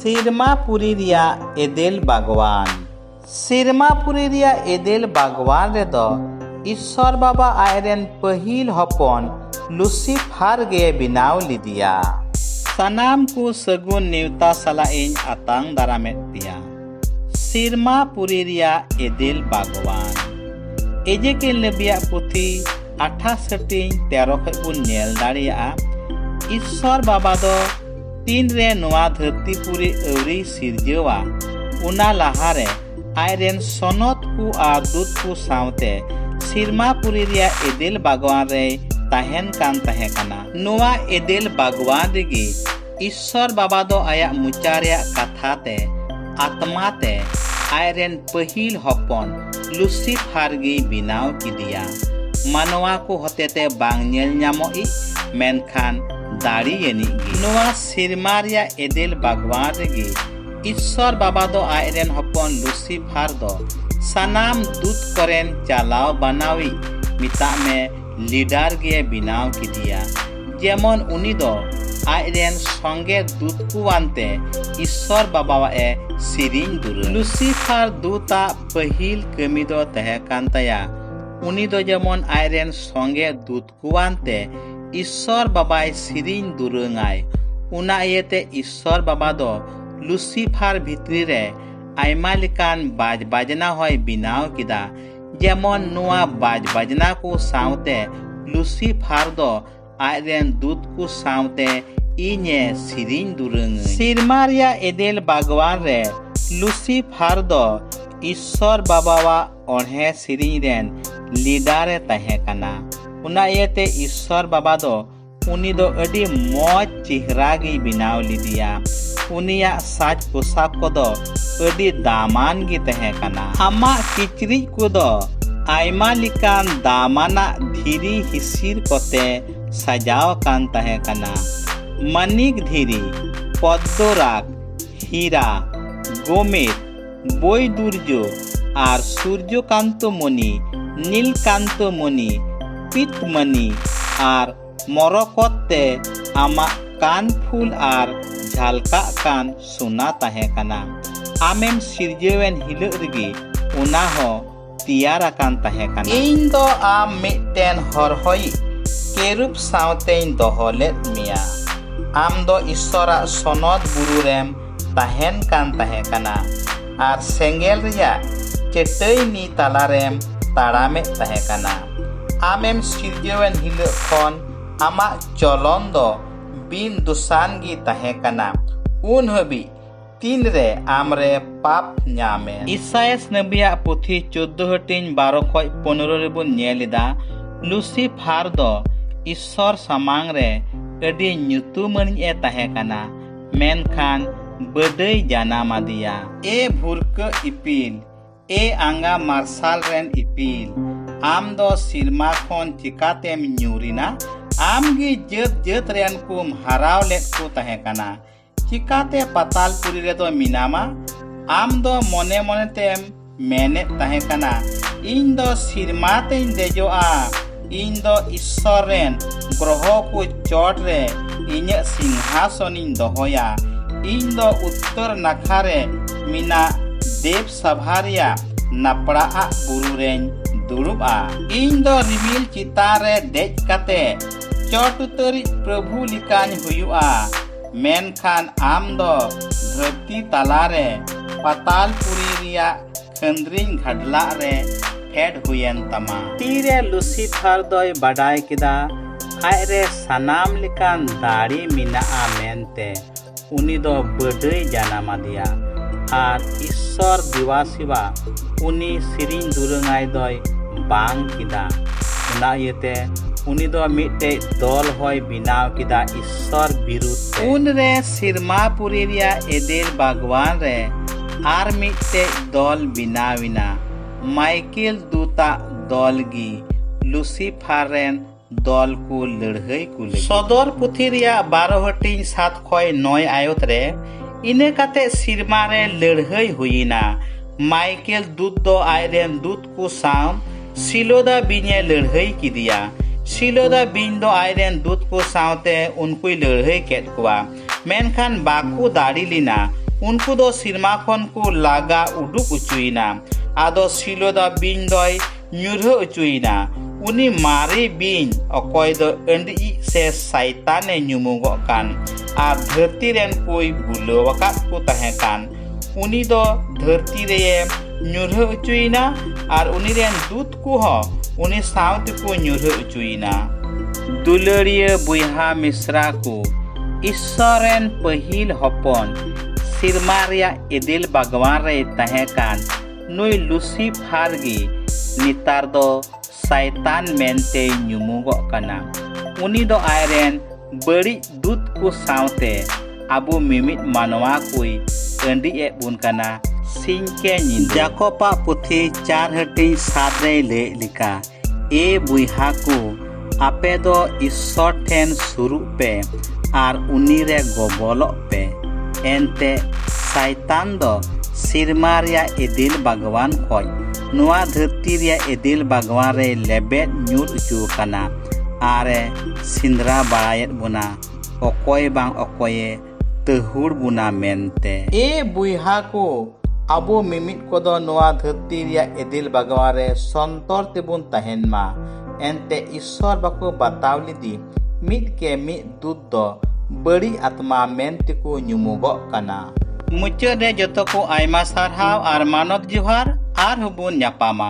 सिरमापुरी रिया एदेल बागवान। सिरमापुरी रिया एदेल बागवान रे दो ईश्वर बाबा आयरेन पहिल हपन लुसिफार गे बिनाव लिदिया। सनाम को सगुन नेवता सला इन आतांग दारामेत दिया। सिरमापुरी रिया एदेल बागवान एजे के लबिया पुथी 28-13 खबुन नेल दाड़िया। ईश्वर बाबा दो तीन रे नवा धरतीपुरी अवरी सिरजवा उना लहारे आयरेन सनत को आ दूत को सावते सिरमापुरी रिया एदेल बागवान रे ताहेन कान ताहे कना। नवा एदेल बागवान रेगी ईश्वर बाबा दो आया मुचारिया कथाते आत्माते आयरेन पहिल हपन लुसिफार गे बिनाव किदिया। मानवा को हतेते बांग नेल न्यामोई मेनखान दाड़ी येनिगी। नवा सिरमा रिया एदेल बागवान रेगी ईश्वर बाबा दो आयरेन हपन लुसिफार दो सनाम दूत करेन चालाव बनावी मिता में लीडर गे बिनाव किदिया। जेमन उनी दो आयरेन संगे दूत कुवानते ईश्वर बाबा ए सिरिन दुर। लुसिफार दूता पहिल कमी दो तहे कांतया उनी दो जेमन आयरेन संगे दूत कुवानते ईश्वर बाबा सिरिन दुरंगाय उना इयते ईश्वर बाबा दो लुसिफार भितरी रे आयमा लेकान बाज बाजना होय बिनाव किदा। जेमन नुआ बाज बाजना को सावते लुसिफार दो आयरेन दूत को सावते इने सिरिन दुरंग। सिरमा रिया एदेल बागवान रे लुसिफार दो ईश्वर बाबावा ओढ़े सिरिन रेन लीडर तहे कना। उना इयते ईश्वर बाबा दो उनी दो अडी मौज चेहरा गे बिनाव लिदिया। उनिया साज पोशाक को दो अडी दामान गे तहे कना। आमा किचरी को दो आयमा लिकान दामाना धीरी हिसिर कोते सजाव कान तहे कना। मनिक धीरी पद्मराग हीरा गोमेद बोई दुर्जो आर सूर्यकांत मणि नीलकांत मणि पीतमणि आर मरकते आमा कान फूल आर झालका कान सोना तहे कना। आमेम सिरजेवेन हिलो रगी उना हो तियारा कान तहे कना। इन दो आम मिटेन हर होई केरुप सावतेन दोहलेत मिया। आम दो ईश्वरा सनद बुरु रेम ताहेन कान तहे कना आर सेंगेल रिया चेटैनी तालारेम ताड़ामे तहे कना। आमेम सिरजेवेन हिलो खन आमा चलन दो बिन दुसान गी तहे कना। उन हबी तीन रे आमरे पाप न्यामे। इसायास नबिया पुथी 14-12-15 रे बुन नेलिदा लुसिफार दो ईश्वर समांग रे अडी ᱧᱩᱛᱩᱢᱟᱱ ए तहे कना मेनखान बदै जानामादिया। ए भुरक इपिल ए आंगा मार्शाल रेन इपिल आम दो सिरमा खन चिकातेम न्यूरिना। आम गी जत जत रेन कुम हराव लेट को तहे कना चिकाते पातालपुरी रे दो मिनामा। आम दो मने मने तेम मेने तहे कना इन दो सिरमा तेन देजोआ इन दो ईश्वर रेन ग्रह को चोट रे इन्य सिंहासन इन दोहोया। इन दो उत्तर नाखा रे मिना देव सभारिया नापड़ा आ बुरु रेन दुरुबा। इन दो रिमिल चितार रे देज काते चोट उतरी प्रभु लिकान हुयुआ। मेनखान आम दो धरती तालारे पातालपुरी रिया खंद्रिन घडला रे फेड हुयन तमा। तीरे लुसिफार दोय बाडाय किदा आय रे सनाम लिकान दाड़ी मिना मेनते उनी दो बडै जानामादिया आर ईश्वर दिवासिवा उनी सिरिन दुरंगाय दोय बांग किदा। उना इयते उनी दो मिटे दल होय बिनाव किदा ईश्वर बिरुद्ध। उन रे सिरमापुरी रिया एदेल बागवान रे आर मिटे दल बिनाविना माइकेल दूता दल गी लुसिफार रेन दल को लड़हई को सदर पुथी रिया 12-7-9 आयत रे इने काते सिरमा रे लड़हई हुईना। माइकेल दूत दो आयरेन दूत को साम सिलोदा बिने लड़हई किदिया। सिलोदा बिन दो आयरेन दूत को सावते उनको लड़हई केत कुआ मेनखान बाकू दाड़ी लिना उनको दो सिरमा खन को लागा उडुक उचुइना आदो सिलो दा बिन दोय ᱧᱩᱨᱦᱟᱹ ᱚᱪᱚᱭᱮᱱᱟ उनी मारे बिन अकय दो अंडी से सैताने ᱧᱩᱢᱩᱜᱚᱜ कान आर धरती रेन कोई बुलावकात को तहे कान उनी दो धरती रे ᱧᱩᱨᱦᱟᱹᱚᱪᱚᱭᱮᱱᱟ आर उनी रेन दूत को हो उनी सावते को ᱧᱩᱨᱦᱟᱹᱚᱪᱚᱭᱮᱱᱟ दुलड़िया बुहा मिश्रा को ईश्वरन पहिल हपन सिरमा रिया एदेल बागवान रे तहे कान नुई लुसिफार गी नितार दो सैतान मेनते ᱧᱩᱢᱩᱜᱚᱜ काना उनी दो आयरन बड़ी दूत को सावते अबो मिमित मानवा कोई अंडी ए बुन काना सिंके निंदा जाकोपा पुथी 4 हटिंग सादरे ले लिका ए बुहा को आपे दो ईश्वर ठेन सुरु पे आर उनी रे गोबोलो पे एनते सैतान दो सिरमा रिया एदिल बागवान खोय नुआ धरती रिया एदिल बागवान रे लेबेट ᱧᱩᱨ उचु काना आरे सिंद्रा बायत बुना अकय बांग अकये तहुर बुना मेनते ए बुहा को अबो मिमित कोदो नुआ धरती रिया एदिल बागवान रे संतर तेबुन तहेन मा एनते ईश्वर बाको बतावली दी मित के मित दूत दो बड़ी आत्मा मेनते को ᱧᱩᱢᱩᱜᱚᱜ काना मुचाद रे जतो को आयमा सारहाव आर मानव जोहार आर हबुन ᱧᱟᱯᱟᱢᱟ।